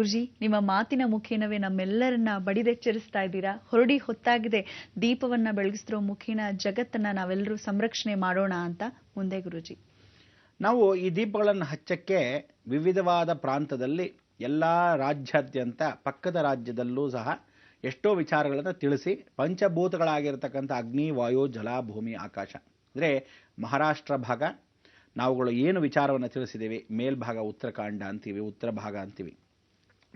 ಗುರುಜಿ, ನಿಮ್ಮ ಮಾತಿನ ಮುಖೇನವೇ ನಮ್ಮೆಲ್ಲರನ್ನ ಬಡಿದೆಚ್ಚರಿಸ್ತಾ ಇದ್ದೀರಾ. ಹೊರಡಿ ಹೊತ್ತಾಗಿದೆ, ದೀಪವನ್ನ ಬೆಳಗಿಸ್ತಿರೋ ಮುಖೇನ ಜಗತ್ತನ್ನ ನಾವೆಲ್ಲರೂ ಸಂರಕ್ಷಣೆ ಮಾಡೋಣ ಅಂತ. ಮುಂದೆ ಗುರುಜಿ, ನಾವು ಈ ದೀಪಗಳನ್ನು ಹಚ್ಚಕ್ಕೆ ವಿವಿಧವಾದ ಪ್ರಾಂತದಲ್ಲಿ ಎಲ್ಲ ರಾಜ್ಯಾದ್ಯಂತ ಪಕ್ಕದ ರಾಜ್ಯದಲ್ಲೂ ಸಹ ಎಷ್ಟೋ ವಿಚಾರಗಳನ್ನು ತಿಳಿಸಿ ಪಂಚಭೂತಗಳಾಗಿರ್ತಕ್ಕಂಥ ಅಗ್ನಿ, ವಾಯು, ಜಲ, ಭೂಮಿ, ಆಕಾಶ ಅಂದರೆ ಮಹಾರಾಷ್ಟ್ರ ಭಾಗ ನಾವುಗಳು ಏನು ವಿಚಾರವನ್ನು ತಿಳಿಸಿದ್ದೀವಿ. ಮೇಲ್ಭಾಗ ಉತ್ತರಾಖಂಡ ಅಂತೀವಿ, ಉತ್ತರ ಭಾಗ ಅಂತೀವಿ.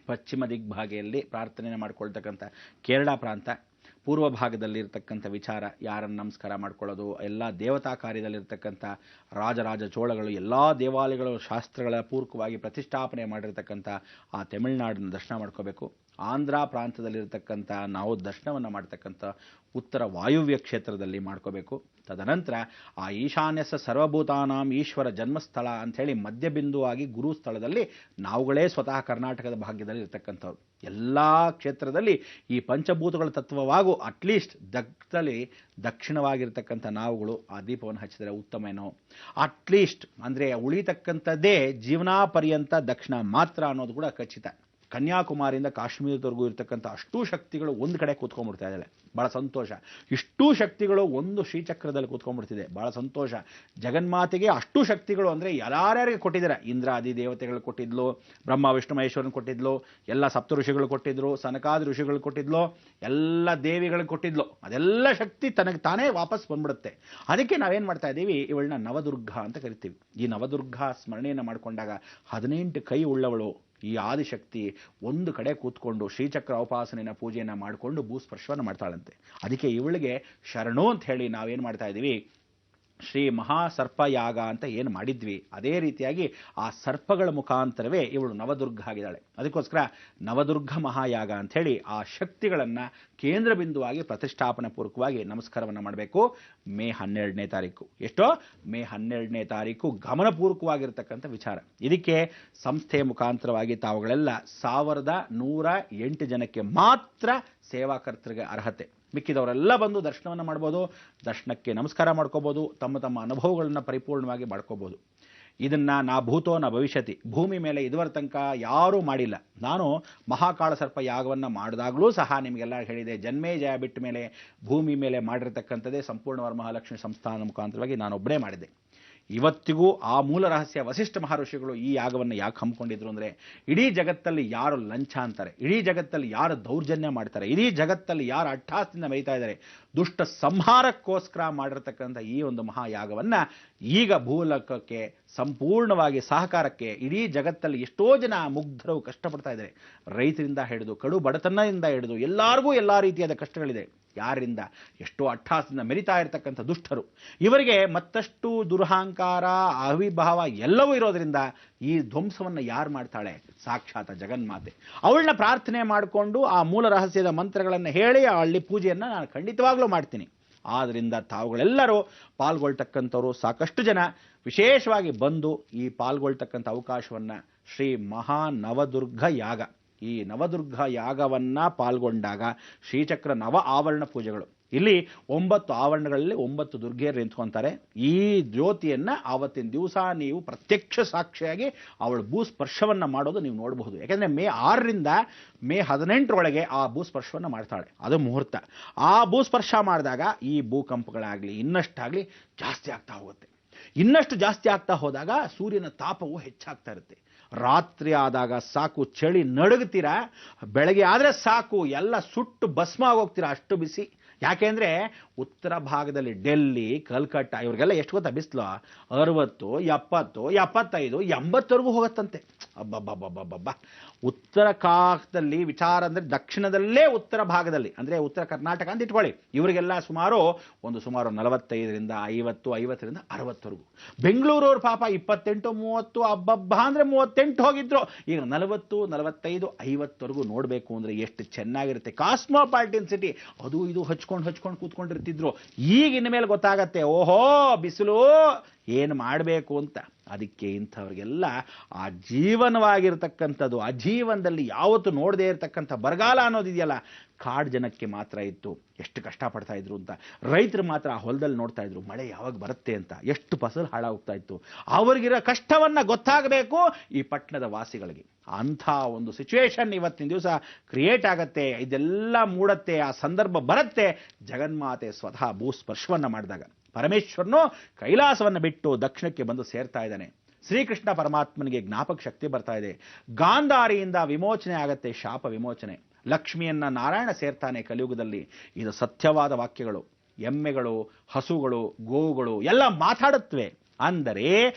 ಪಶ್ಚಿಮ ದಿಗ್ಭಾಗೆಯಲ್ಲಿ ಪ್ರಾರ್ಥನೆ ಮಾಡ್ಕೊಳ್ತಕ್ಕಂಥ ಕೇರಳ ಪ್ರಾಂತ, ಪೂರ್ವ ಭಾಗದಲ್ಲಿರ್ತಕ್ಕಂಥ ವಿಚಾರ ಯಾರನ್ನು ನಮಸ್ಕಾರ ಮಾಡ್ಕೊಳ್ಳೋದು, ಎಲ್ಲ ದೇವತಾ ಕಾರ್ಯದಲ್ಲಿರ್ತಕ್ಕಂಥ ರಾಜರಾಜ ಚೋಳಗಳು ಎಲ್ಲ ದೇವಾಲಯಗಳು ಶಾಸ್ತ್ರಗಳ ಪೂರ್ವಕವಾಗಿ ಪ್ರತಿಷ್ಠಾಪನೆ ಮಾಡಿರ್ತಕ್ಕಂಥ ಆ ತಮಿಳುನಾಡನ್ನು ದರ್ಶನ ಮಾಡ್ಕೋಬೇಕು. ಆಂಧ್ರ ಪ್ರಾಂತದಲ್ಲಿರ್ತಕ್ಕಂಥ ನಾವು ದರ್ಶನವನ್ನು ಮಾಡ್ತಕ್ಕಂಥ ಉತ್ತರ ವಾಯುವ್ಯ ಕ್ಷೇತ್ರದಲ್ಲಿ ಮಾಡ್ಕೋಬೇಕು. ತದನಂತರ ಆ ಈಶಾನ್ಯಸ ಸರ್ವಭೂತಾನಾಂ ಈಶ್ವರ ಜನ್ಮಸ್ಥಳ ಅಂಥೇಳಿ ಮಧ್ಯಬಿಂದುವಾಗಿ ಗುರು ಸ್ಥಳದಲ್ಲಿ ನಾವುಗಳೇ ಸ್ವತಃ ಕರ್ನಾಟಕದ ಭಾಗ್ಯದಲ್ಲಿ ಇರ್ತಕ್ಕಂಥವ್ರು. ಎಲ್ಲ ಕ್ಷೇತ್ರದಲ್ಲಿ ಈ ಪಂಚಭೂತಗಳ ತತ್ವವಾಗೂ ಅಟ್ಲೀಸ್ಟ್ ದಕ್ಷಿಣವಾಗಿರ್ತಕ್ಕಂಥ ನಾವುಗಳು ಆ ದೀಪವನ್ನು ಹಚ್ಚಿದರೆ ಉತ್ತಮ ಏನೋ. ಅಟ್ಲೀಸ್ಟ್ ಅಂದರೆ ಉಳಿತಕ್ಕಂಥದ್ದೇ ಜೀವನಾ ಪರ್ಯಂತ ದಕ್ಷಿಣ ಮಾತ್ರ ಅನ್ನೋದು ಕೂಡ ಖಚಿತ. ಕನ್ಯಾಕುಮಾರಿಯಿಂದ ಕಾಶ್ಮೀರದವರೆಗೂ ಇರತಕ್ಕಂಥ ಅಷ್ಟೂ ಶಕ್ತಿಗಳು ಒಂದು ಕಡೆ ಕೂತ್ಕೊಂಡ್ಬಿಡ್ತಾ ಇದ್ದಾಳೆ, ಭಾಳ ಸಂತೋಷ. ಇಷ್ಟೂ ಶಕ್ತಿಗಳು ಒಂದು ಶ್ರೀಚಕ್ರದಲ್ಲಿ ಕೂತ್ಕೊಂಡ್ಬಿಡ್ತಿದೆ, ಭಾಳ ಸಂತೋಷ. ಜಗನ್ಮಾತೆಗೆ ಅಷ್ಟೂ ಶಕ್ತಿಗಳು ಅಂದರೆ ಯಾರ್ಯಾರಿಗೆ ಕೊಟ್ಟಿದ್ದಾರೆ. ಇಂದ್ರ ಆದಿ ದೇವತೆಗಳು ಕೊಟ್ಟಿದ್ಲು, ಬ್ರಹ್ಮ ವಿಷ್ಣು ಮಹೇಶ್ವರನ್ ಕೊಟ್ಟಿದ್ಲು, ಎಲ್ಲ ಸಪ್ತ ಋಷಿಗಳು ಕೊಟ್ಟಿದ್ರು, ಸನಕಾದಿ ಋಷಿಗಳು ಕೊಟ್ಟಿದ್ಲು, ಎಲ್ಲ ದೇವಿಗಳಿಗೆ ಕೊಟ್ಟಿದ್ಲು. ಅದೆಲ್ಲ ಶಕ್ತಿ ತನಗೆ ತಾನೇ ವಾಪಸ್ ಬಂದ್ಬಿಡುತ್ತೆ. ಅದಕ್ಕೆ ನಾವೇನು ಮಾಡ್ತಾ ಇದ್ದೀವಿ, ಇವಳನ್ನ ನವದುರ್ಗ ಅಂತ ಕರಿತೀವಿ. ಈ ನವದುರ್ಗ ಸ್ಮರಣೆಯನ್ನು ಮಾಡಿಕೊಂಡಾಗ 18 ಕೈ ಉಳ್ಳವಳು ಈ ಆದಿಶಕ್ತಿ ಒಂದು ಕಡೆ ಕೂತ್ಕೊಂಡು ಶ್ರೀಚಕ್ರ ಉಪಾಸನೆಯ ಪೂಜೆಯನ್ನು ಮಾಡಿಕೊಂಡು ಭೂಸ್ಪರ್ಶವನ್ನು ಮಾಡ್ತಾಳಂತೆ. ಅದಕ್ಕೆ ಇವಳಿಗೆ ಶರಣು ಅಂತ ಹೇಳಿ ನಾವೇನು ಮಾಡ್ತಾ ಇದ್ದೀವಿ, ಶ್ರೀ ಮಹಾಸರ್ಪಯಾಗ ಅಂತ ಏನು ಮಾಡಿದ್ವಿ ಅದೇ ರೀತಿಯಾಗಿ ಆ ಸರ್ಪಗಳ ಮುಖಾಂತರವೇ ಇವಳು ನವದುರ್ಗ ಆಗಿದ್ದಾಳೆ. ಅದಕ್ಕೋಸ್ಕರ ನವದುರ್ಗ ಮಹಾಯಾಗ ಅಂಥೇಳಿ ಆ ಶಕ್ತಿಗಳನ್ನು ಕೇಂದ್ರ ಬಿಂದುವಾಗಿ ಪ್ರತಿಷ್ಠಾಪನೆ ಪೂರ್ವಕವಾಗಿ ನಮಸ್ಕಾರವನ್ನು ಮಾಡಬೇಕು. ಮೇ 12ನೇ ತಾರೀಕು, ಎಷ್ಟೋ ಮೇ 12ನೇ ತಾರೀಕು ಗಮನಪೂರ್ವಕವಾಗಿರ್ತಕ್ಕಂಥ ವಿಚಾರ. ಇದಕ್ಕೆ ಸಂಸ್ಥೆಯ ಮುಖಾಂತರವಾಗಿ ತಾವುಗಳೆಲ್ಲ 1108 ಜನಕ್ಕೆ ಮಾತ್ರ ಸೇವಾಕರ್ತರಿಗೆ ಅರ್ಹತೆ. ಮಿಕ್ಕಿದವರೆಲ್ಲ ಬಂದು ದರ್ಶನವನ್ನು ಮಾಡ್ಬೋದು, ದರ್ಶನಕ್ಕೆ ನಮಸ್ಕಾರ ಮಾಡ್ಕೋಬೋದು, ತಮ್ಮ ತಮ್ಮ ಅನುಭವಗಳನ್ನು ಪರಿಪೂರ್ಣವಾಗಿ ಮಾಡ್ಕೋಬೋದು. ಇದನ್ನು ನಾ ಭೂತೋ ನ ಭವಿಷ್ಯತಿ, ಭೂಮಿ ಮೇಲೆ ಇದುವರ ತನಕ ಯಾರೂ ಮಾಡಿಲ್ಲ. ನಾನು ಮಹಾಕಾಳ ಸರ್ಪ ಯಾಗವನ್ನು ಮಾಡಿದಾಗಲೂ ಸಹ ನಿಮಗೆಲ್ಲ ಹೇಳಿದೆ, ಜನ್ಮೇ ಜಯ ಬಿಟ್ಟ ಮೇಲೆ ಭೂಮಿ ಮೇಲೆ ಮಾಡಿರ್ತಕ್ಕಂಥದ್ದೇ ಸಂಪೂರ್ಣ ವರಮಹಾಲಕ್ಷ್ಮಿ ಸಂಸ್ಥಾನ ಮುಖಾಂತರವಾಗಿ ನಾನೊಬ್ಬರೇ ಮಾಡಿದ್ದೆ. ಇವತ್ತಿಗೂ ಆ ಮೂಲ ರಹಸ್ಯ ವಸಿಷ್ಠ ಮಹರ್ಷಿಗಳು ಈ ಯಾಗವನ್ನು ಯಾಕೆ ಹಮ್ಮಿಕೊಂಡಿದ್ರು ಅಂದರೆ, ಇಡೀ ಜಗತ್ತಲ್ಲಿ ಯಾರು ಲಂಚ ಅಂತಾರೆ, ಇಡೀ ಜಗತ್ತಲ್ಲಿ ಯಾರು ದೌರ್ಜನ್ಯ ಮಾಡ್ತಾರೆ, ಇಡೀ ಜಗತ್ತಲ್ಲಿ ಯಾರು ಅಟ್ಟಹಾಸದಿಂದ ಮೇಯ್ತಾ ಇದ್ದಾರೆ, ದುಷ್ಟ ಸಂಹಾರಕ್ಕೋಸ್ಕರ ಮಾಡಿರ್ತಕ್ಕಂಥ ಈ ಒಂದು ಮಹಾಯಾಗವನ್ನು ಈಗ ಭೂಲೋಕಕ್ಕೆ ಸಂಪೂರ್ಣವಾಗಿ ಸಹಕಾರಕ್ಕೆ ಇಡೀ ಜಗತ್ತಲ್ಲಿ ಎಷ್ಟೋ ಜನ ಮುಗ್ಧರು ಕಷ್ಟಪಡ್ತಾ ಇದ್ದಾರೆ. ರೈತರಿಂದ ಹಿಡಿದು ಕಡು ಬಡತನದಿಂದ ಹಿಡಿದು ಎಲ್ಲರಿಗೂ ಎಲ್ಲ ರೀತಿಯಾದ ಕಷ್ಟಗಳಿದೆ. ಯಾರಿಂದ? ಎಷ್ಟೋ ಅಟ್ಟಹಾಸದಿಂದ ಮೆರಿತಾ ಇರತಕ್ಕಂಥ ದುಷ್ಟರು. ಇವರಿಗೆ ಮತ್ತಷ್ಟು ದುರಹಂಕಾರ, ಅವಿಭಾವ ಎಲ್ಲವೂ ಇರೋದ್ರಿಂದ ಈ ಧ್ವಂಸವನ್ನು ಯಾರು ಮಾಡ್ತಾಳೆ? ಸಾಕ್ಷಾತ್ ಜಗನ್ಮಾತೆ. ಅವಳನ್ನ ಪ್ರಾರ್ಥನೆ ಮಾಡಿಕೊಂಡು ಆ ಮೂಲ ರಹಸ್ಯದ ಮಂತ್ರಗಳನ್ನು ಹೇಳಿ ಅಲ್ಲಿ ಪೂಜೆಯನ್ನು ನಾನು ಖಂಡಿತವಾಗ್ಲೂ ಮಾಡ್ತೀನಿ. ಆದ್ದರಿಂದ ತಾವುಗಳೆಲ್ಲರೂ ಪಾಲ್ಗೊಳ್ತಕ್ಕಂಥವ್ರು ಸಾಕಷ್ಟು ಜನ ವಿಶೇಷವಾಗಿ ಬಂದು ಈ ಪಾಲ್ಗೊಳ್ತಕ್ಕಂಥ ಅವಕಾಶವನ್ನು ಶ್ರೀ ಮಹಾನವದುರ್ಗ ಯಾಗ, ಈ ನವದುರ್ಗ ಯಾಗವನ್ನು ಪಾಲ್ಗೊಂಡಾಗ ಶ್ರೀಚಕ್ರ ನವ ಆವರಣ ಪೂಜೆಗಳು, ಇಲ್ಲಿ 9 ಆವರಣಗಳಲ್ಲಿ 9 ದುರ್ಗೆಯರು ನಿಂತ್ಕೊಂತಾರೆ. ಈ ಜ್ಯೋತಿಯನ್ನು ಆವತ್ತಿನ ದಿವಸ ನೀವು ಪ್ರತ್ಯಕ್ಷ ಸಾಕ್ಷಿಯಾಗಿ ಅವಳ ಭೂಸ್ಪರ್ಶವನ್ನು ಮಾಡೋದು ನೀವು ನೋಡಬಹುದು. ಯಾಕೆಂದರೆ ಮೇ 6ರಿಂದ ಮೇ 18ರೊಳಗೆ ಆ ಭೂಸ್ಪರ್ಶವನ್ನು ಮಾಡ್ತಾಳೆ, ಅದು ಮುಹೂರ್ತ. ಆ ಭೂಸ್ಪರ್ಶ ಮಾಡಿದಾಗ ಈ ಭೂಕಂಪಗಳಾಗಲಿ ಇನ್ನಷ್ಟಾಗಲಿ ಜಾಸ್ತಿ ಆಗ್ತಾ ಹೋಗುತ್ತೆ. ಇನ್ನಷ್ಟು ಜಾಸ್ತಿ ಆಗ್ತಾ ಹೋದಾಗ ಸೂರ್ಯನ ತಾಪವು ಹೆಚ್ಚಾಗ್ತಾ ಇರುತ್ತೆ. ರಾತ್ರಿ ಆದಾಗ ಸಾಕು ಚಳಿ ನಡುಗ್ತೀರಾ, ಬೆಳಗ್ಗೆ ಆದರೆ ಸಾಕು ಎಲ್ಲ ಸುಟ್ಟು ಭಸ್ಮ ಆಗೋಗ್ತೀರಾ, ಅಷ್ಟು ಬಿಸಿ. ಯಾಕೆಂದರೆ ಉತ್ತರ ಭಾಗದಲ್ಲಿ ಡೆಲ್ಲಿ, ಕಲ್ಕಟ್ಟ ಇವ್ರಿಗೆಲ್ಲ ಎಷ್ಟು ಗೊತ್ತಾ ಬಿಸಿಲು? 60, 70, 75, 80ವರೆಗೂ ಹೋಗುತ್ತಂತೆ. ಅಬ್ಬಬ್ಬಬ್ಬಬ್ಬಬ್ಬ. ಉತ್ತರ ಕಾಲದಲ್ಲಿ ವಿಚಾರ ಅಂದರೆ ದಕ್ಷಿಣದಲ್ಲೇ ಉತ್ತರ ಭಾಗದಲ್ಲಿ ಅಂದರೆ ಉತ್ತರ ಕರ್ನಾಟಕ ಅಂತ ಇಟ್ಕೊಳ್ಳಿ, ಇವರಿಗೆಲ್ಲ ಸುಮಾರು 45ರಿಂದ 50, 50ರಿಂದ 60ವರೆಗೂ. ಬೆಂಗಳೂರವ್ರ ಪಾಪ 28, 30 ಅಬ್ಬಬ್ಬ ಅಂದರೆ 38 ಹೋಗಿದ್ರು. ಈಗ 40, 45, 50ವರೆಗೂ ನೋಡಬೇಕು ಅಂದರೆ ಎಷ್ಟು ಚೆನ್ನಾಗಿರುತ್ತೆ. ಕಾಸ್ಮೋಪಾಲಿಟನ್ ಸಿಟಿ, ಅದು ಇದು ಹಚ್ಕೊಂಡು ಕೂತ್ಕೊಂಡಿರ್ತಿದ್ರು. ಈಗ ಇನ್ನು ಮೇಲೆ ಗೊತ್ತಾಗತ್ತೆ, ಓಹೋ ಬಿಸಿಲು ಏನು ಮಾಡಬೇಕು ಅಂತ. ಅದಕ್ಕೆ ಇಂಥವ್ರಿಗೆಲ್ಲ ಆ ಜೀವನವಾಗಿರ್ತಕ್ಕಂಥದ್ದು, ಆ ಜೀವನದಲ್ಲಿ ಯಾವತ್ತೂ ನೋಡದೇ ಇರತಕ್ಕಂಥ ಬರಗಾಲ ಅನ್ನೋದಿದೆಯಲ್ಲ, ಕಾಡು ಜನಕ್ಕೆ ಮಾತ್ರ ಇತ್ತು, ಎಷ್ಟು ಕಷ್ಟಪಡ್ತಾ ಇದ್ರು ಅಂತ. ರೈತರು ಮಾತ್ರ ಆ ಹೊಲದಲ್ಲಿ ನೋಡ್ತಾ ಇದ್ರು ಮಳೆ ಯಾವಾಗ ಬರುತ್ತೆ ಅಂತ, ಎಷ್ಟು ಫಸಲು ಹಾಳಾಗ್ತಾ ಇತ್ತು. ಅವರಿಗಿರೋ ಕಷ್ಟವನ್ನ ಗೊತ್ತಾಗಬೇಕು ಈ ಪಟ್ಟಣದ ವಾಸಿಗಳಿಗೆ. ಅಂಥ ಒಂದು ಸಿಚುವೇಶನ್ ಇವತ್ತಿನ ದಿವಸ ಕ್ರಿಯೇಟ್ ಆಗತ್ತೆ, ಇದೆಲ್ಲ ಮೂಡತ್ತೆ, ಆ ಸಂದರ್ಭ ಬರುತ್ತೆ ಜಗನ್ಮಾತೆ ಸ್ವತಃ ಭೂಸ್ಪರ್ಶವನ್ನ ಮಾಡಿದಾಗ. ಪರಮೇಶ್ವರನು ಕೈಲಾಸವನ್ನು ಬಿಟ್ಟು ದಕ್ಷಿಣಕ್ಕೆ ಬಂದು ಸೇರ್ತಾ ಇದ್ದಾನೆ. ಶ್ರೀಕೃಷ್ಣ ಪರಮಾತ್ಮನಿಗೆ ಜ್ಞಾಪಕ ಶಕ್ತಿ ಬರ್ತಾ ಇದೆ. ಗಾಂಧಾರಿಯಿಂದ ವಿಮೋಚನೆ ಆಗತ್ತೆ, ಶಾಪ ವಿಮೋಚನೆ. ಲಕ್ಷ್ಮಿಯನ್ನ ನಾರಾಯಣ ಸೇರ್ತಾನೆ ಕಲಿಯುಗದಲ್ಲಿ. ಇದು ಸತ್ಯವಾದ ವಾಕ್ಯಗಳು. ಎಮ್ಮೆಗಳು, ಹಸುಗಳು, ಗೋವುಗಳು ಎಲ್ಲ ಮಾತಾಡುತ್ತವೆ. ಅಂದರೆ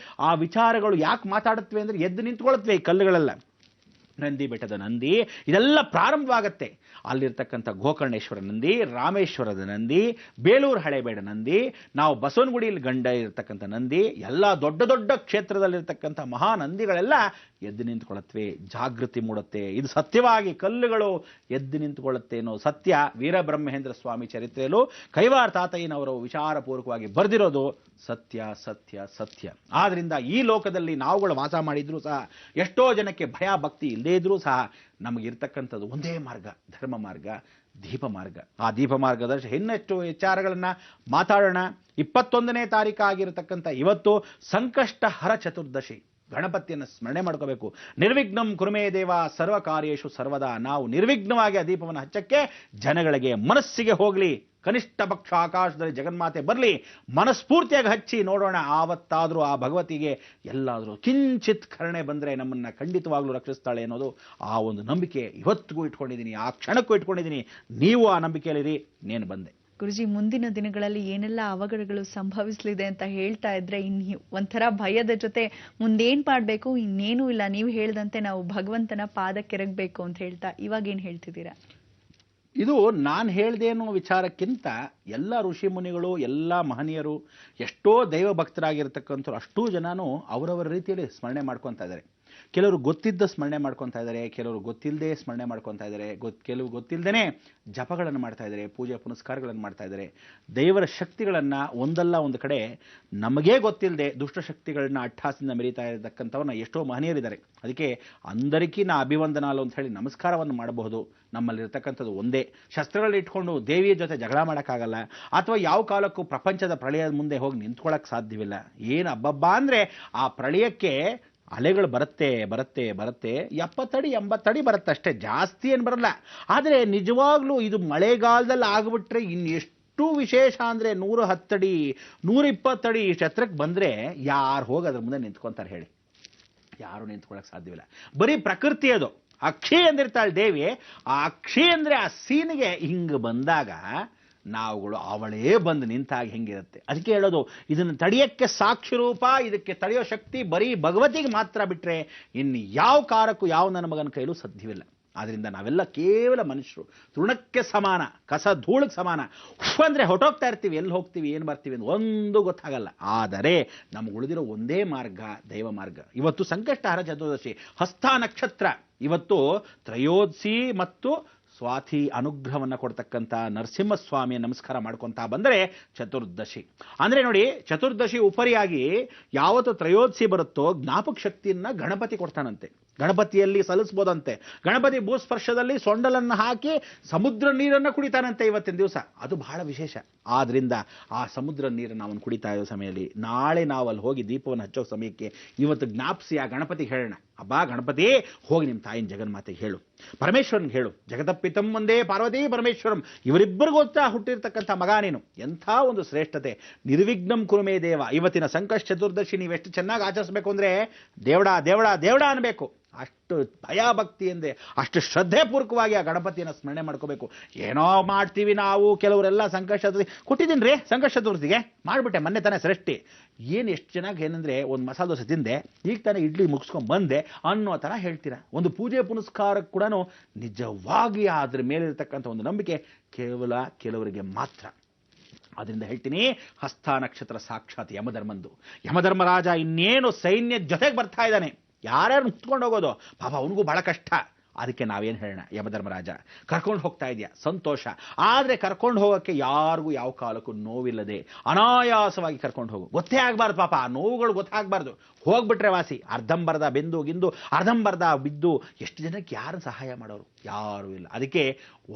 ಆ ವಿಚಾರಗಳು ಯಾಕೆ ಮಾತಾಡುತ್ತವೆ ಅಂದ್ರೆ ಎದ್ದು ನಿಂತ್ಕೊಳ್ಳುತ್ತವೆ ಈ ಕಲ್ಲುಗಳೆಲ್ಲ. ನಂದಿ ಬೆಟ್ಟದ ನಂದಿ ಇದೆಲ್ಲ ಪ್ರಾರಂಭವಾಗತ್ತೆ. ಅಲ್ಲಿರ್ತಕ್ಕಂಥ ಗೋಕರ್ಣೇಶ್ವರ ನಂದಿ, ರಾಮೇಶ್ವರದ ನಂದಿ, ಬೇಲೂರು ಹಳೇಬೇಡ ನಂದಿ, ನಾವು ಬಸವನಗುಡಿಯಲ್ಲಿ ಗಂಡ ಇರತಕ್ಕಂಥ ನಂದಿ, ಎಲ್ಲ ದೊಡ್ಡ ದೊಡ್ಡ ಕ್ಷೇತ್ರದಲ್ಲಿರ್ತಕ್ಕಂಥ ಮಹಾನಂದಿಗಳೆಲ್ಲ ಎದ್ದು ನಿಂತ್ಕೊಳ್ಳುತ್ತವೆ. ಜಾಗೃತಿ ಮೂಡುತ್ತೆ. ಇದು ಸತ್ಯವಾಗಿ ಕಲ್ಲುಗಳು ಎದ್ದು ನಿಂತುಕೊಳ್ಳುತ್ತೆ ಅನ್ನೋ ಸತ್ಯ ವೀರಬ್ರಹ್ಮೇಂದ್ರ ಸ್ವಾಮಿ ಚರಿತ್ರೆಯಲ್ಲೂ ಕೈವಾರ ತಾತಯ್ಯನವರು ವಿಚಾರಪೂರ್ವಕವಾಗಿ ಬರೆದಿರೋದು ಸತ್ಯ ಸತ್ಯ ಸತ್ಯ. ಆದ್ರಿಂದ ಈ ಲೋಕದಲ್ಲಿ ನಾವುಗಳು ವಾಸ ಮಾಡಿದ್ರು ಸಹ, ಎಷ್ಟೋ ಜನಕ್ಕೆ ಭಯ ಭಕ್ತಿ ಇಲ್ಲದೇ ಇದ್ರೂ ಸಹ ನಮಗಿರ್ತಕ್ಕಂಥದ್ದು ಒಂದೇ ಮಾರ್ಗ, ಧರ್ಮ ಮಾರ್ಗ, ದೀಪ ಮಾರ್ಗ. ಆ ದೀಪ ಮಾರ್ಗದ ಇನ್ನಷ್ಟು ವಿಚಾರಗಳನ್ನ ಮಾತಾಡೋಣ. 21ನೇ ತಾರೀಕು ಆಗಿರತಕ್ಕಂಥ ಇವತ್ತು ಸಂಕಷ್ಟಹರ ಚತುರ್ದಶಿ. ಗಣಪತಿಯನ್ನು ಸ್ಮರಣೆ ಮಾಡ್ಕೋಬೇಕು. ನಿರ್ವಿಘ್ನಂ ಕುರುಮೇ ದೇವ ಸರ್ವ ಕಾರ್ಯೇಷು ಸರ್ವದಾ. ನಾವು ನಿರ್ವಿಘ್ನವಾಗಿ ಆ ದೀಪವನ್ನು ಹಚ್ಚಕ್ಕೆ ಜನಗಳಿಗೆ ಮನಸ್ಸಿಗೆ ಹೋಗಲಿ. ಕನಿಷ್ಠ ಪಕ್ಷ ಆಕಾಶದಲ್ಲಿ ಜಗನ್ಮಾತೆ ಬರಲಿ, ಮನಸ್ಫೂರ್ತಿಯಾಗಿ ಹಚ್ಚಿ ನೋಡೋಣ. ಆವತ್ತಾದರೂ ಆ ಭಗವತಿಗೆ ಎಲ್ಲಾದರೂ ಕಿಂಚಿತ್ ಕರುಣೆ ಬಂದರೆ ನಮ್ಮನ್ನು ಖಂಡಿತವಾಗ್ಲೂ ರಕ್ಷಿಸ್ತಾಳೆ ಅನ್ನೋದು ಆ ಒಂದು ನಂಬಿಕೆ ಇವತ್ತಿಗೂ ಇಟ್ಕೊಂಡಿದ್ದೀನಿ, ಆ ಕ್ಷಣಕ್ಕೂ ಇಟ್ಕೊಂಡಿದ್ದೀನಿ. ನೀವು ಆ ನಂಬಿಕೆಯಲ್ಲಿರಿ. ನೇನು ಬಂದೆ. ಗುರುಜಿ, ಮುಂದಿನ ದಿನಗಳಲ್ಲಿ ಏನೆಲ್ಲ ಅವಘಡಗಳು ಸಂಭವಿಸಲಿದೆ ಅಂತ ಹೇಳ್ತಾ ಇದ್ರೆ ಒಂಥರ ಭಯದ ಜೊತೆ ಮುಂದೇನ್ ಮಾಡ್ಬೇಕು ಇನ್ನೇನೂ ಇಲ್ಲ. ನೀವು ಹೇಳ್ದಂತೆ ನಾವು ಭಗವಂತನ ಪಾದಕ್ಕೆರಗಬೇಕು ಅಂತ ಹೇಳ್ತಾ ಇವಾಗ ಏನ್ ಹೇಳ್ತಿದ್ದೀರಾ? ಇದು ನಾನು ಹೇಳ್ದೆ ಅನ್ನೋ ವಿಚಾರಕ್ಕಿಂತ ಎಲ್ಲ ಋಷಿ ಮುನಿಗಳು, ಎಲ್ಲ ಮಹನೀಯರು, ಎಷ್ಟೋ ದೈವ ಭಕ್ತರಾಗಿರ್ತಕ್ಕಂಥವ್ರು ಅಷ್ಟೂ ಜನನು ಅವರವರ ರೀತಿಯಲ್ಲಿ ಸ್ಮರಣೆ ಮಾಡ್ಕೊತಾ ಇದ್ದಾರೆ. ಕೆಲವರು ಗೊತ್ತಿದ್ದ ಸ್ಮರಣೆ ಮಾಡ್ಕೊತಾ ಇದ್ದಾರೆ, ಕೆಲವರು ಗೊತ್ತಿಲ್ಲದೆ ಸ್ಮರಣೆ ಮಾಡ್ಕೊತಾ ಇದ್ದಾರೆ, ಕೆಲವು ಗೊತ್ತಿಲ್ಲದೇನೆ ಜಪಗಳನ್ನು ಮಾಡ್ತಾ ಇದ್ದಾರೆ, ಪೂಜೆ ಪುನಸ್ಕಾರಗಳನ್ನು ಮಾಡ್ತಾ ಇದ್ದಾರೆ. ದೇವರ ಶಕ್ತಿಗಳನ್ನು ಒಂದಲ್ಲ ಒಂದು ಕಡೆ ನಮಗೇ ಗೊತ್ತಿಲ್ಲದೆ ದುಷ್ಟಶಕ್ತಿಗಳನ್ನ ಅಟ್ಟಾಸಿಂದ ಮೆರೀತಾ ಇರತಕ್ಕಂಥವ್ರನ್ನ ಎಷ್ಟೋ ಮಹನೀಯರಿದ್ದಾರೆ. ಅದಕ್ಕೆ ಅಂದರಿಕಿ ನಾ ಅಭಿವಂದನಾಲು ಅಂತ ಹೇಳಿ ನಮಸ್ಕಾರವನ್ನು ಮಾಡಬಹುದು. ನಮ್ಮಲ್ಲಿರ್ತಕ್ಕಂಥದ್ದು ಒಂದೇ. ಶಸ್ತ್ರಗಳನ್ನ ಇಟ್ಕೊಂಡು ದೇವಿಯ ಜೊತೆ ಜಗಳ ಮಾಡೋಕ್ಕಾಗಲ್ಲ, ಅಥವಾ ಯಾವ ಕಾಲಕ್ಕೂ ಪ್ರಪಂಚದ ಪ್ರಳಯದ ಮುಂದೆ ಹೋಗಿ ನಿಂತ್ಕೊಳ್ಳೋಕೆ ಸಾಧ್ಯವಿಲ್ಲ. ಏನು ಹಬ್ಬಬ್ಬ ಅಂದರೆ ಆ ಪ್ರಳಯಕ್ಕೆ ಅಲೆಗಳು ಬರುತ್ತೆ ಬರುತ್ತೆ ಬರುತ್ತೆ, 70 ಅಡಿ 80 ಅಡಿ ಬರುತ್ತೆ ಅಷ್ಟೇ, ಜಾಸ್ತಿ ಏನು ಬರಲ್ಲ. ಆದರೆ ನಿಜವಾಗ್ಲೂ ಇದು ಮಳೆಗಾಲದಲ್ಲಿ ಆಗಿಬಿಟ್ರೆ ಇನ್ನೆಷ್ಟು ವಿಶೇಷ ಅಂದರೆ 110 ಅಡಿ 120 ಅಡಿ ಇಷ್ಟು ಎತ್ತರಕ್ಕೆ ಬಂದರೆ ಯಾರು ಹೋಗಿ ಅದ್ರ ಮುಂದೆ ನಿಂತ್ಕೊತಾರೆ ಹೇಳಿ? ಯಾರು ನಿಂತ್ಕೊಳ್ಳೋಕೆ ಸಾಧ್ಯವಿಲ್ಲ. ಬರೀ ಪ್ರಕೃತಿ ಅದು. ಅಕ್ಷಿ ಅಂದಿರ್ತಾಳೆ ದೇವಿ. ಆ ಅಕ್ಷಿ ಅಂದರೆ ಆ ಸೀನಿಗೆ ಹಿಂಗೆ ಬಂದಾಗ ನಾವುಗಳು ಅವಳೇ ಬಂದು ನಿಂತಾಗ ಹೆಂಗಿರುತ್ತೆ. ಅದಕ್ಕೆ ಹೇಳೋದು, ಇದನ್ನು ತಡೆಯೋಕ್ಕೆ ಸಾಕ್ಷಿ ರೂಪ, ಇದಕ್ಕೆ ತಡೆಯೋ ಶಕ್ತಿ ಬರೀ ಭಗವತಿಗೆ ಮಾತ್ರ ಬಿಟ್ಟರೆ ಇನ್ನು ಯಾವ ಕಾರಕ್ಕೂ ಯಾವ ನನ್ನ ಮಗನ ಕೈಲೂ ಸಾಧ್ಯವಿಲ್ಲ. ಆದ್ದರಿಂದ ನಾವೆಲ್ಲ ಕೇವಲ ಮನುಷ್ಯರು, ತೃಣಕ್ಕೆ ಸಮಾನ, ಕಸ ಧೂಳಿಗೆ ಸಮಾನ. ಅಂದರೆ ಹೊಟ್ಟೋಗ್ತಾ ಇರ್ತೀವಿ, ಎಲ್ಲಿ ಹೋಗ್ತೀವಿ ಏನು ಬರ್ತೀವಿ ಅಂತ ಒಂದು ಗೊತ್ತಾಗಲ್ಲ. ಆದರೆ ನಮ್ಗೆ ಉಳಿದಿರೋ ಒಂದೇ ಮಾರ್ಗ, ದೈವ ಮಾರ್ಗ. ಇವತ್ತು ಸಂಕಷ್ಟಹರ ಚತುರ್ದಶಿ, ಹಸ್ತ ನಕ್ಷತ್ರ. ಇವತ್ತು ತ್ರಯೋದಶಿ ಮತ್ತು ಸ್ವಾತಿ ಅನುಗ್ರಹವನ್ನು ಕೊಡ್ತಕ್ಕಂಥ ನರಸಿಂಹಸ್ವಾಮಿಯ ನಮಸ್ಕಾರ ಮಾಡ್ಕೊತಾ ಬಂದರೆ ಚತುರ್ದಶಿ. ಅಂದರೆ ನೋಡಿ, ಚತುರ್ದಶಿ ಉಪರಿಯಾಗಿ ಯಾವತ್ತು ತ್ರಯೋದಶಿ ಬರುತ್ತೋ ಜ್ಞಾಪಕ ಶಕ್ತಿಯನ್ನು ಗಣಪತಿ ಕೊಡ್ತಾನಂತೆ. ಗಣಪತಿಯಲ್ಲಿ ಸಲ್ಲಿಸ್ಬೋದಂತೆ. ಗಣಪತಿ ಭೂಸ್ಪರ್ಶದಲ್ಲಿ ಸೊಂಡಲನ್ನು ಹಾಕಿ ಸಮುದ್ರ ನೀರನ್ನು ಕುಡಿತಾನಂತೆ ಇವತ್ತಿನ ದಿವಸ. ಅದು ಬಹಳ ವಿಶೇಷ. ಆದ್ದರಿಂದ ಆ ಸಮುದ್ರ ನೀರನ್ನು ಅವನು ಕುಡಿತಾ ಇರೋ ಸಮಯದಲ್ಲಿ ನಾಳೆ ನಾವು ಅಲ್ಲಿ ಹೋಗಿ ದೀಪವನ್ನು ಹಚ್ಚೋ ಸಮಯಕ್ಕೆ ಇವತ್ತು ಜ್ಞಾಪಿಸಿ ಆ ಗಣಪತಿಗೆ ಹೇಳೋಣ, ಅಬ್ಬಾ ಗಣಪತಿ ಹೋಗಿ ನಿಮ್ಮ ತಾಯಿನ ಜಗನ್ಮಾತೆಗೆ ಹೇಳು, ಪರಮೇಶ್ವರನ್ಗೆ ಹೇಳು, ಜಗದಪ್ಪಿತಂ ಒಂದೇ ಪಾರ್ವತಿ ಪರಮೇಶ್ವರಂ, ಇವರಿಬ್ಬರಿಗೋಸ್ಕರ ಹುಟ್ಟಿರ್ತಕ್ಕಂಥ ಮಗ ನೀನು. ಎಂಥ ಒಂದು ಶ್ರೇಷ್ಠತೆ. ನಿರ್ವಿಘ್ನಂ ಕುರುಮೇ ದೇವ. ಇವತ್ತಿನ ಸಂಕಷ್ಟ ಚತುರ್ದಶಿ ನೀವೆಷ್ಟು ಚೆನ್ನಾಗಿ ಆಚರಿಸಬೇಕು ಅಂದರೆ ದೇವಡ ದೇವಡ ದೇವಡ ಅನ್ನಬೇಕು. ಅಷ್ಟು ಭಯಭಕ್ತಿ ಎಂದೇ, ಅಷ್ಟು ಶ್ರದ್ಧೆಪೂರ್ವಕವಾಗಿ ಆ ಗಣಪತಿಯನ್ನು ಸ್ಮರಣೆ ಮಾಡ್ಕೋಬೇಕು. ಏನೋ ಮಾಡ್ತೀವಿ ನಾವು, ಕೆಲವರೆಲ್ಲ ಸಂಕಷ್ಟ ಚತುರ್ಥಿ ಕೊಟ್ಟಿದ್ದೀನಿ ರೀ, ಸಂಕಷ್ಟ ಚತುರ್ಥಿಗೆ ಮಾಡಿಬಿಟ್ಟೆ, ಮೊನ್ನೆ ತಾನೇ ಸೃಷ್ಟಿ. ಏನು ಎಷ್ಟು ಚೆನ್ನಾಗಿ ಏನಂದರೆ ಒಂದು ಮಸಾಲೆ ದೋಸೆ ತಿಂದೆ, ಈಗ ತಾನೇ ಇಡ್ಲಿ ಮುಗಿಸ್ಕೊಂಡು ಬಂದೆ ಅನ್ನೋ ಥರ ಹೇಳ್ತೀರಾ. ಒಂದು ಪೂಜೆ ಪುನಸ್ಕಾರಕ್ಕೆ ಕೂಡ ನಿಜವಾಗಿ ಅದ್ರ ಮೇಲಿರ್ತಕ್ಕಂಥ ಒಂದು ನಂಬಿಕೆ ಕೇವಲ ಕೆಲವರಿಗೆ ಮಾತ್ರ. ಅದರಿಂದ ಹೇಳ್ತೀನಿ, ಹಸ್ತ ನಕ್ಷತ್ರ ಸಾಕ್ಷಾತ್ ಯಮಧರ್ಮಂದು. ಯಮಧರ್ಮರಾಜ ಇನ್ನೇನು ಸೈನ್ಯ ಜೊತೆಗೆ ಬರ್ತಾ ಇದ್ದಾನೆ. ಯಾರ್ಯಾರು ಮುತ್ಕೊಂಡು ಹೋಗೋದು ಪಾಪ, ಅವನಿಗೂ ಬಹಳ ಕಷ್ಟ. ಅದಕ್ಕೆ ನಾವೇನು ಹೇಳೋಣ, ಯಮಧರ್ಮರಾಜ ಕರ್ಕೊಂಡು ಹೋಗ್ತಾ ಇದೆಯಾ ಸಂತೋಷ, ಆದರೆ ಕರ್ಕೊಂಡು ಹೋಗೋಕ್ಕೆ ಯಾರಿಗೂ ಯಾವ ಕಾಲಕ್ಕೂ ನೋವಿಲ್ಲದೆ ಅನಾಯಾಸವಾಗಿ ಕರ್ಕೊಂಡು ಹೋಗು. ಗೊತ್ತೇ ಆಗಬಾರ್ದು ಪಾಪ, ಆ ನೋವುಗಳು ಗೊತ್ತಾಗಬಾರ್ದು. ಹೋಗ್ಬಿಟ್ರೆ ವಾಸಿ. ಅರ್ಧಂಬರ್ಧ ಬೆಂದು ಗಿಂದು ಅರ್ಧಂಬರ್ಧ ಬಿದ್ದು ಎಷ್ಟು ಜನಕ್ಕೆ ಯಾರು ಸಹಾಯ ಮಾಡೋರು? ಯಾರೂ ಇಲ್ಲ. ಅದಕ್ಕೆ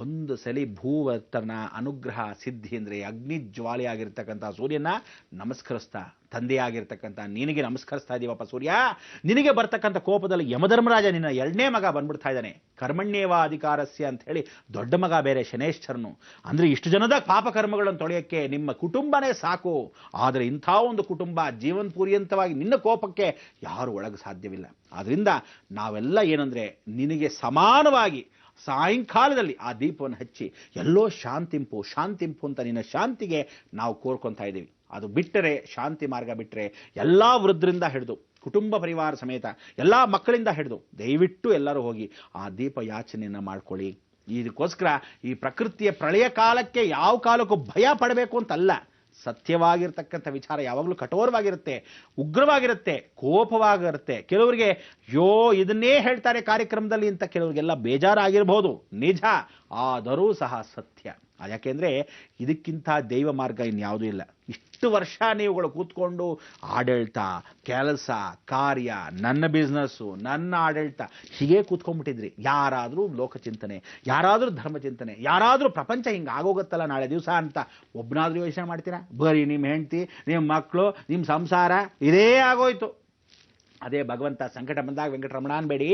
ಒಂದು ಸಲಿ ಭೂವರ್ತನ ಅನುಗ್ರಹ ಸಿದ್ಧಿ ಅಂದರೆ ಅಗ್ನಿ ಜ್ವಾಲೆಯಾಗಿರ್ತಕ್ಕಂಥ ಸೂರ್ಯನ ನಮಸ್ಕರಿಸ್ತಾ, ತಂದೆಯಾಗಿರ್ತಕ್ಕಂಥ ನಿನಗೆ ನಮಸ್ಕರಿಸ್ತಾ ಇದೀವಪ್ಪ ಸೂರ್ಯ. ನಿನಗೆ ಬರ್ತಕ್ಕಂಥ ಕೋಪದಲ್ಲಿ ಯಮಧರ್ಮರಾಜ ನಿನ್ನ ಎರಡನೇ ಮಗ ಬಂದ್ಬಿಡ್ತಾ ಇದ್ದಾನೆ, ಕರ್ಮಣ್ಯೇವ ಅಧಿಕಾರಸ್ಯ ಅಂತ ಹೇಳಿ ದೊಡ್ಡ ಮಗ ಬೇರೆ ಶನೇಶ್ವರನು. ಅಂದ್ರೆ ಇಷ್ಟು ಜನದ ಪಾಪಕರ್ಮಗಳನ್ನು ತೊಳೆಯಕ್ಕೆ ನಿಮ್ಮ ಕುಟುಂಬನೇ ಸಾಕು. ಆದರೆ ಇಂಥ ಒಂದು ಕುಟುಂಬ ಜೀವನ ಪರ್ಯಂತವಾಗಿ ನಿನ್ನ ಕೋಪಕ್ಕೆ ಯಾರು ಒಳಗೆ ಸಾಧ್ಯವಿಲ್ಲ. ಆದ್ರಿಂದ ನಾವೆಲ್ಲ ಏನಂದ್ರೆ ನಿನಗೆ ಸಮಾನವಾಗಿ ಸಾಯಂಕಾಲದಲ್ಲಿ ಆ ದೀಪವನ್ನು ಹಚ್ಚಿ ಎಲ್ಲೋ ಶಾಂತಿಂಪು ಶಾಂತಿಂಪು ಅಂತ ನಿನ್ನ ಶಾಂತಿಗೆ ನಾವು ಕೋರ್ಕೊತಾ ಇದ್ದೀವಿ. ಅದು ಬಿಟ್ಟರೆ, ಶಾಂತಿ ಮಾರ್ಗ ಬಿಟ್ಟರೆ ಎಲ್ಲ ವೃದ್ಧರಿಂದ ಹಿಡಿದು ಕುಟುಂಬ ಪರಿವಾರ ಸಮೇತ ಎಲ್ಲ ಮಕ್ಕಳಿಂದ ಹಿಡಿದು ದಯವಿಟ್ಟು ಎಲ್ಲರೂ ಹೋಗಿ ಆ ದೀಪ ಯಾಚನೆಯನ್ನು ಮಾಡ್ಕೊಳ್ಳಿ. ಇದಕ್ಕೋಸ್ಕರ ಈ ಪ್ರಕೃತಿಯ ಪ್ರಳಯ ಕಾಲಕ್ಕೆ ಯಾವ ಕಾಲಕ್ಕೂ ಭಯ ಪಡಬೇಕು ಅಂತಲ್ಲ. ಸತ್ಯವಾಗಿರ್ತಕ್ಕಂಥ ವಿಚಾರ ಯಾವಾಗಲೂ ಕಠೋರವಾಗಿರುತ್ತೆ, ಉಗ್ರವಾಗಿರುತ್ತೆ, ಕೋಪವಾಗಿರುತ್ತೆ. ಕೆಲವರಿಗೆ ಯೋ ಇದನ್ನೇ ಹೇಳ್ತಾರೆ ಕಾರ್ಯಕ್ರಮದಲ್ಲಿ ಅಂತ ಕೆಲವರಿಗೆಲ್ಲ ಬೇಜಾರಾಗಿರ್ಬೋದು, ನಿಜ. ಆದರೂ ಸಹ ಸತ್ಯ. ಯಾಕೆಂದರೆ ಇದಕ್ಕಿಂತ ದೈವ ಮಾರ್ಗ ಇನ್ಯಾವುದೂ ಇಲ್ಲ. ಇಷ್ಟು ವರ್ಷ ನೀವುಗಳು ಕೂತ್ಕೊಂಡು ಆಡಳಿತ, ಕೆಲಸ, ಕಾರ್ಯ, ನನ್ನ ಬಿಸ್ನೆಸ್ಸು, ನನ್ನ ಆಡಳಿತ ಹೀಗೆ ಕೂತ್ಕೊಂಡ್ಬಿಟ್ಟಿದ್ರಿ. ಯಾರಾದರೂ ಲೋಕಚಿಂತನೆ, ಯಾರಾದರೂ ಧರ್ಮಚಿಂತನೆ, ಯಾರಾದರೂ ಪ್ರಪಂಚ ಹಿಂಗೆ ಆಗೋಗುತ್ತಲ್ಲ ನಾಳೆ ದಿವಸ ಅಂತ ಒಬ್ಬನಾದ್ರೂ ಯೋಚನೆ ಮಾಡ್ತೀರಾ? ಬರೀ ನಿಮ್ಮ ಹೆಂಡತಿ, ನಿಮ್ಮ ಮಕ್ಕಳು, ನಿಮ್ಮ ಸಂಸಾರ ಇದೇ ಆಗೋಯ್ತು. ಅದೇ ಭಗವಂತ ಸಂಕಟ ಬಂದಾಗ ವೆಂಕಟರಮಣ ಅನ್ಬೇಡಿ,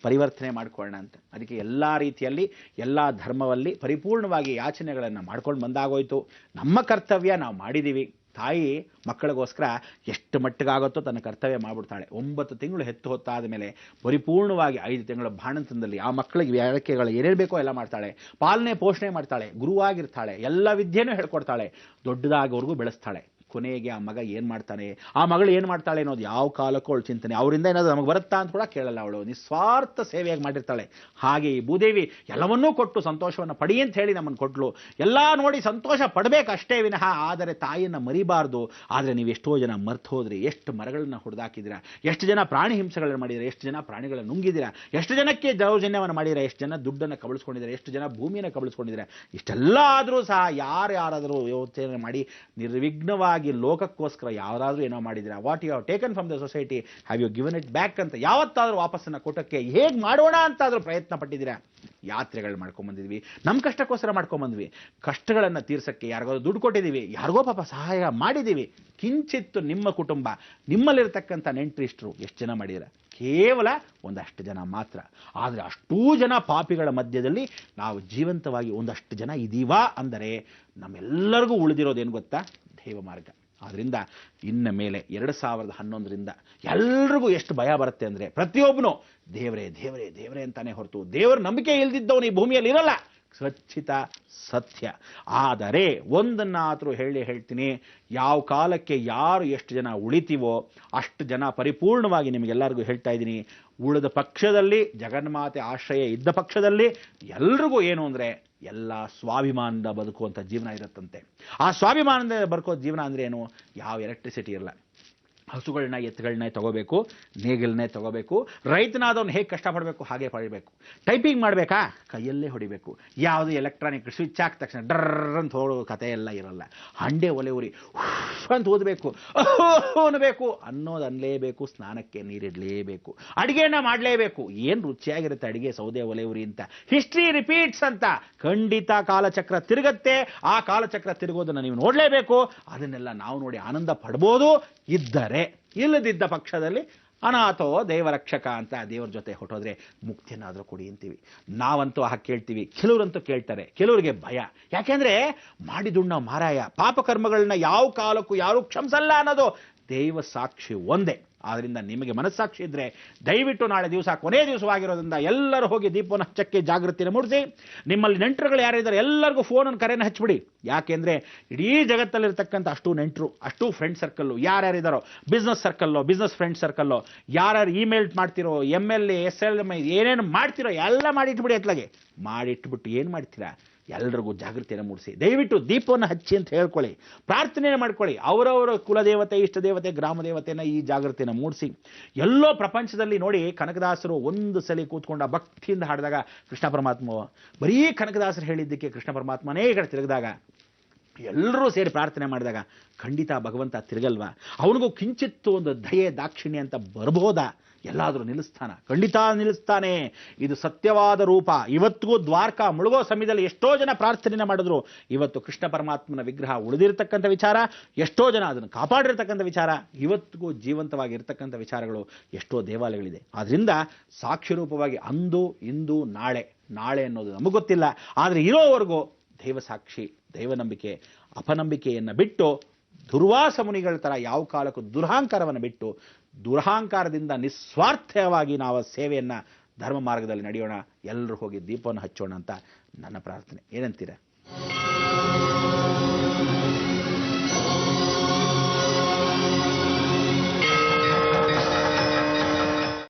ಪರಿವರ್ತನೆ ಮಾಡ್ಕೊಳ್ಳೋಣ ಅಂತ. ಅದಕ್ಕೆ ಎಲ್ಲ ರೀತಿಯಲ್ಲಿ ಎಲ್ಲ ಧರ್ಮದಲ್ಲಿ ಪರಿಪೂರ್ಣವಾಗಿ ಯಾಚನೆಗಳನ್ನು ಮಾಡ್ಕೊಂಡು ಬಂದಾಗೋಯ್ತು. ನಮ್ಮ ಕರ್ತವ್ಯ ನಾವು ಮಾಡಿದ್ದೀವಿ. ತಾಯಿ ಮಕ್ಕಳಿಗೋಸ್ಕರ ಎಷ್ಟು ಮಟ್ಟಿಗಾಗುತ್ತೋ ತನ್ನ ಕರ್ತವ್ಯ ಮಾಡಿಬಿಡ್ತಾಳೆ. 9 ತಿಂಗಳು ಹೆತ್ತು ಹೊತ್ತಾದ ಮೇಲೆ ಪರಿಪೂರ್ಣವಾಗಿ 5 ತಿಂಗಳ ಬಾಣಂತನದಲ್ಲಿ ಆ ಮಕ್ಕಳಿಗೆ ವ್ಯಾಳಕೆಗಳು ಏನೇನು ಬೇಕೋ ಎಲ್ಲ ಮಾಡ್ತಾಳೆ, ಪಾಲನೆ ಪೋಷಣೆ ಮಾಡ್ತಾಳೆ, ಗುರುವಾಗಿರ್ತಾಳೆ, ಎಲ್ಲ ವಿದ್ಯೆನೂ ಹೇಳ್ಕೊಡ್ತಾಳೆ, ದೊಡ್ಡದಾಗೋವರೆಗೂ ಬೆಳೆಸ್ತಾಳೆ. ಕೊನೆಗೆ ಆ ಮಗ ಏನು ಮಾಡ್ತಾನೆ, ಆ ಮಗಳು ಏನು ಮಾಡ್ತಾಳೆ ಅನ್ನೋದು ಯಾವ ಕಾಲಕ್ಕೂ ಅವಳು ಚಿಂತನೆ. ಅವರಿಂದ ಏನಾದರೂ ನಮಗೆ ಬರುತ್ತಾ ಅಂತ ಕೂಡ ಕೇಳಲ್ಲ. ಅವಳು ನಿಸ್ವಾರ್ಥ ಸೇವೆಯಾಗಿ ಮಾಡಿರ್ತಾಳೆ. ಹಾಗೆ ಈ ಭೂದೇವಿ ಎಲ್ಲವನ್ನೂ ಕೊಟ್ಟು ಸಂತೋಷವನ್ನು ಪಡಿ ಅಂತ ಹೇಳಿ ನಮ್ಮನ್ನು ಕೊಟ್ಟಳು. ಎಲ್ಲ ನೋಡಿ ಸಂತೋಷ ಪಡಬೇಕಷ್ಟೇ ವಿನಃ, ಆದರೆ ತಾಯಿಯನ್ನು ಮರಿಬಾರ್ದು. ಆದರೆ ನೀವು ಎಷ್ಟೋ ಜನ ಮರ್ತು ಹೋದ್ರಿ, ಎಷ್ಟು ಮರಗಳನ್ನು ಹೊಡೆದಾಕಿದ್ದೀರಾ, ಎಷ್ಟು ಜನ ಪ್ರಾಣಿ ಹಿಂಸೆಗಳನ್ನು ಮಾಡಿದ್ದೀರಾ, ಎಷ್ಟು ಜನ ಪ್ರಾಣಿಗಳನ್ನು ನುಂಗಿದ್ದೀರಾ, ಎಷ್ಟು ಜನಕ್ಕೆ ದೌರ್ಜನ್ಯವನ್ನು ಮಾಡಿದ್ದೀರಾ, ಎಷ್ಟು ಜನ ದುಡ್ಡನ್ನು ಕಬಳಿಸ್ಕೊಂಡಿದ್ದಾರೆ, ಎಷ್ಟು ಜನ ಭೂಮಿಯನ್ನು ಕಬಳಿಸ್ಕೊಂಡಿದ್ದೀರಾ. ಇಷ್ಟೆಲ್ಲ ಆದರೂ ಸಹ ಯಾರಾದರೂ ಯೋಚನೆ ಮಾಡಿ ನಿರ್ವಿಘ್ನವಾಗಿ ಲೋಕಕ್ಕೋಸ್ಕರ ಯಾರಾದರೂ ಏನೋ ಮಾಡಿದ್ದೀರಾ, what you have taken from the society have you given it back ಅಂತ ಯಾವತ್ತಾದರೂ ವಾಪಸ್ಸನ್ನು ಕೊಟ್ಟಕ್ಕೆ ಹೇಗೆ ಮಾಡೋಣ ಅಂತಾದರೂ ಪ್ರಯತ್ನ ಪಟ್ಟಿದ್ದೀರಾ? ಯಾತ್ರೆಗಳು ಮಾಡ್ಕೊಂಬಂದಿದ್ವಿ, ನಮ್ಮ ಕಷ್ಟಕ್ಕೋಸ್ಕರ ಮಾಡ್ಕೊಂಬಂದ್ವಿ. ಕಷ್ಟಗಳನ್ನು ತೀರ್ಸಕ್ಕೆ ಯಾರಿಗಾದ್ರು ದುಡ್ಡು ಕೊಟ್ಟಿದ್ದೀವಿ, ಯಾರಿಗೋ ಪಾಪ ಸಹಾಯ ಮಾಡಿದ್ದೀವಿ. ಕಿಂಚಿತ್ತು ನಿಮ್ಮ ಕುಟುಂಬ, ನಿಮ್ಮಲ್ಲಿರ್ತಕ್ಕಂಥ ನೆಂಟರಿಷ್ಟರು ಎಷ್ಟು ಜನ ಮಾಡಿದ್ದೀರಾ? ಕೇವಲ ಒಂದಷ್ಟು ಜನ ಮಾತ್ರ. ಆದರೆ ಅಷ್ಟೂ ಜನ ಪಾಪಿಗಳ ಮಧ್ಯದಲ್ಲಿ ನಾವು ಜೀವಂತವಾಗಿ ಒಂದಷ್ಟು ಜನ ಇದ್ದೀವಾ ಅಂದರೆ ನಮ್ಮೆಲ್ಲರಿಗೂ ಉಳಿದಿರೋದೇನು ಗೊತ್ತಾ? ದೈವ ಮಾರ್ಗ. ಆದ್ದರಿಂದ ಇನ್ನ ಮೇಲೆ 2011ರಿಂದ ಎಲ್ರಿಗೂ ಎಷ್ಟು ಭಯ ಬರುತ್ತೆ ಅಂದರೆ ಪ್ರತಿಯೊಬ್ಬನು ದೇವರೇ ದೇವರೇ ದೇವರೇ ಅಂತಾನೆ ಹೊರತು ದೇವರ ನಂಬಿಕೆ ಇಲ್ದಿದ್ದವನು ಈ ಭೂಮಿಯಲ್ಲಿ ಇರಲ್ಲ. ಖಚಿತ ಸತ್ಯ. ಆದರೆ ಒಂದನ್ನಾದರೂ ಹೇಳ್ತೀನಿ, ಯಾವ ಕಾಲಕ್ಕೆ ಯಾರು ಎಷ್ಟು ಜನ ಉಳಿತೀವೋ ಅಷ್ಟು ಜನ ಪರಿಪೂರ್ಣವಾಗಿ ನಿಮಗೆಲ್ಲರಿಗೂ ಹೇಳ್ತಾ ಇದ್ದೀನಿ, ಉಳಿದ ಪಕ್ಷದಲ್ಲಿ ಜಗನ್ಮಾತೆ ಆಶ್ರಯ ಇದ್ದ ಪಕ್ಷದಲ್ಲಿ ಎಲ್ರಿಗೂ ಏನು ಅಂದರೆ ಎಲ್ಲ ಸ್ವಾಭಿಮಾನದ ಬದುಕುವಂಥ ಜೀವನ ಇರುತ್ತಂತೆ. ಆ ಸ್ವಾಭಿಮಾನದ ಬದುಕೋ ಜೀವನ ಅಂದರೆ ಏನು? ಯಾವ ಎಲೆಕ್ಟ್ರಿಸಿಟಿ ಇರಲ್ಲ. ಹಸುಗಳನ್ನ ಎತ್ತುಗಳನ್ನೇ ತಗೋಬೇಕು, ನೇಗಿಲನ್ನೇ ತಗೋಬೇಕು. ರೈತನಾದವನು ಹೇಗೆ ಕಷ್ಟಪಡಬೇಕು ಹಾಗೆ ಪಡಬೇಕು. ಟೈಪಿಂಗ್ ಮಾಡಬೇಕಾ ಕೈಯಲ್ಲೇ ಹೊಡಿಬೇಕು. ಯಾವುದು ಎಲೆಕ್ಟ್ರಾನಿಕ್ ಸ್ವಿಚ್ ಹಾಕಿದ ತಕ್ಷಣ ಡರ್ರ್ ಅಂತ ಹೋಗೋ ಕಥೆ ಎಲ್ಲ ಇರಲ್ಲ. ಹಂಡೆ ಒಲೆ ಉರಿ ಅಂತ ಓದಬೇಕು, ಅನ್ನಬೇಕು ಅನ್ನೋದು ಅನ್ನಲೇಬೇಕು. ಸ್ನಾನಕ್ಕೆ ನೀರಿಡಲೇಬೇಕು, ಅಡುಗೆನ ಮಾಡಲೇಬೇಕು. ಏನು ರುಚಿಯಾಗಿರುತ್ತೆ ಅಡುಗೆ ಸೌದೆ ಒಲೆ ಉರಿ ಅಂತ. ಹಿಸ್ಟ್ರಿ ರಿಪೀಟ್ಸ್ ಅಂತ. ಖಂಡಿತ ಕಾಲಚಕ್ರ ತಿರುಗತ್ತೆ. ಆ ಕಾಲಚಕ್ರ ತಿರುಗೋದನ್ನು ನೀವು ನೋಡಲೇಬೇಕು. ಅದನ್ನೆಲ್ಲ ನಾವು ನೋಡಿ ಆನಂದ ಪಡ್ಬೋದು. ಇದ್ದರೆ, ಇಲ್ಲದಿದ್ದ ಪಕ್ಷದಲ್ಲಿ ಅನಾಥೋ ದೇವರಕ್ಷಕ ಅಂತ ದೇವರ ಜೊತೆ ಹೊಟ್ಟೋದ್ರೆ ಮುಕ್ತಿಯನ್ನಾದರೂ ಕೊಡಿ ಅಂತೀವಿ. ನಾವಂತೂ ಹಾಗೆ ಕೇಳ್ತೀವಿ, ಕೆಲವರಂತೂ ಕೇಳ್ತಾರೆ. ಕೆಲವರಿಗೆ ಭಯ. ಯಾಕೆಂದ್ರೆ ಮಾಡಿದುಣ್ಣ ಮಾರಾಯ, ಪಾಪಕರ್ಮಗಳನ್ನ ಯಾವ ಕಾಲಕ್ಕೂ ಯಾರೂ ಕ್ಷಮಿಸಲ್ಲ ಅನ್ನೋದು ದೈವ ಸಾಕ್ಷಿ ಒಂದೇ. ಆದ್ದರಿಂದ ನಿಮಗೆ ಮನಸ್ಸಾಕ್ಷಿ ಇದ್ದರೆ ದಯವಿಟ್ಟು ನಾಳೆ ದಿವಸ ಕೊನೆಯ ದಿವಸವಾಗಿರೋದ್ರಿಂದ ಎಲ್ಲರೂ ಹೋಗಿ ದೀಪವನ್ನು ಹಚ್ಚಕ್ಕೆ ಜಾಗೃತಿಯನ್ನು ಮೂಡಿಸಿ. ನಿಮ್ಮಲ್ಲಿ ನೆಂಟರುಗಳು ಯಾರಿದ್ದಾರೆ ಎಲ್ಲರಿಗೂ ಫೋನನ್ನು ಕರೆಯನ್ನು ಹಚ್ಚಿಬಿಡಿ. ಯಾಕೆಂದರೆ ಇಡೀ ಜಗತ್ತಲ್ಲಿರ್ತಕ್ಕಂಥ ಅಷ್ಟು ನೆಂಟರು, ಅಷ್ಟು ಫ್ರೆಂಡ್ ಸರ್ಕಲ್ಲು ಯಾರ್ಯಾರಿದ್ದಾರೋ, business circle, business friend circle, ಯಾರ್ಯಾರು ಇಮೇಲ್ ಮಾಡ್ತಿರೋ, MLA SLM ಏನೇನು ಮಾಡ್ತಿರೋ ಎಲ್ಲ ಮಾಡಿಟ್ಬಿಡಿ. ಅತ್ಲಾಗೆ ಮಾಡಿಟ್ಬಿಟ್ಟು ಏನು ಮಾಡ್ತೀರಾ? ಎಲ್ರಿಗೂ ಜಾಗೃತಿಯನ್ನು ಮೂಡಿಸಿ. ದಯವಿಟ್ಟು ದೀಪವನ್ನು ಹಚ್ಚಿ ಅಂತ ಹೇಳ್ಕೊಳ್ಳಿ, ಪ್ರಾರ್ಥನೆ ಮಾಡ್ಕೊಳ್ಳಿ. ಅವರವರ ಕುಲದೇವತೆ, ಇಷ್ಟ ದೇವತೆ, ಗ್ರಾಮ ದೇವತೆಯನ್ನು ಈ ಜಾಗೃತಿಯನ್ನು ಮೂಡಿಸಿ. ಎಲ್ಲೋ ಪ್ರಪಂಚದಲ್ಲಿ ನೋಡಿ, ಕನಕದಾಸರು ಒಂದು ಸಲ ಕೂತ್ಕೊಂಡ ಭಕ್ತಿಯಿಂದ ಹಾಡಿದಾಗ ಕೃಷ್ಣ ಪರಮಾತ್ಮ, ಬರೀ ಕನಕದಾಸರು ಹೇಳಿದ್ದಕ್ಕೆ ಕೃಷ್ಣ ಪರಮಾತ್ಮನೇ ಈ ಕಡೆ ತಿರುಗಿದಾಗ, ಎಲ್ಲರೂ ಸೇರಿ ಪ್ರಾರ್ಥನೆ ಮಾಡಿದಾಗ ಖಂಡಿತ ಭಗವಂತ ತಿರುಗಲ್ವಾ? ಅವನಿಗೂ ಕಿಂಚಿತ್ತು ಒಂದು ದಯೆ ದಾಕ್ಷಿಣ್ಯ ಅಂತ ಬರ್ಬೋದಾ? ಎಲ್ಲಾದರೂ ನಿಲ್ಲಿಸ್ತಾನ? ಖಂಡಿತ ನಿಲ್ಲಿಸ್ತಾನೆ. ಇದು ಸತ್ಯವಾದ ರೂಪ. ಇವತ್ತಿಗೂ ದ್ವಾರಕಾ ಮುಳುಗೋ ಸಮಯದಲ್ಲಿ ಎಷ್ಟೋ ಜನ ಪ್ರಾರ್ಥನೆ ಮಾಡಿದ್ರು. ಇವತ್ತು ಕೃಷ್ಣ ಪರಮಾತ್ಮನ ವಿಗ್ರಹ ಉಳಿದಿರ್ತಕ್ಕಂಥ ವಿಚಾರ, ಎಷ್ಟೋ ಜನ ಅದನ್ನು ಕಾಪಾಡಿರ್ತಕ್ಕಂಥ ವಿಚಾರ, ಇವತ್ತಿಗೂ ಜೀವಂತವಾಗಿರ್ತಕ್ಕಂಥ ವಿಚಾರಗಳು ಎಷ್ಟೋ ದೇವಾಲಯಗಳಿದೆ. ಆದ್ರಿಂದ ಸಾಕ್ಷಿ ರೂಪವಾಗಿ ಅಂದು, ಇಂದು, ನಾಳೆ ಅನ್ನೋದು ನಮಗೆ ಗೊತ್ತಿಲ್ಲ. ಆದರೆ ಇರೋವರೆಗೂ ದೈವ ಸಾಕ್ಷಿ, ದೈವ ನಂಬಿಕೆ, ಅಪನಂಬಿಕೆಯನ್ನು ಬಿಟ್ಟು, ದುರ್ವಾಸ ಮುನಿಗಳ ಥರ ಯಾವ ಕಾಲಕ್ಕೂ ದುರಹಂಕಾರವನ್ನು ಬಿಟ್ಟು, ದುರಹಂಕಾರದಿಂದ ನಿಸ್ವಾರ್ಥವಾಗಿ ನಾವು ಸೇವೆಯನ್ನು ಧರ್ಮ ಮಾರ್ಗದಲ್ಲಿ ನಡೆಯೋಣ. ಎಲ್ಲರೂ ಹೋಗಿ ದೀಪವನ್ನು ಹಚ್ಚೋಣ ಅಂತ ನನ್ನ ಪ್ರಾರ್ಥನೆ. ಏನಂತೀರ?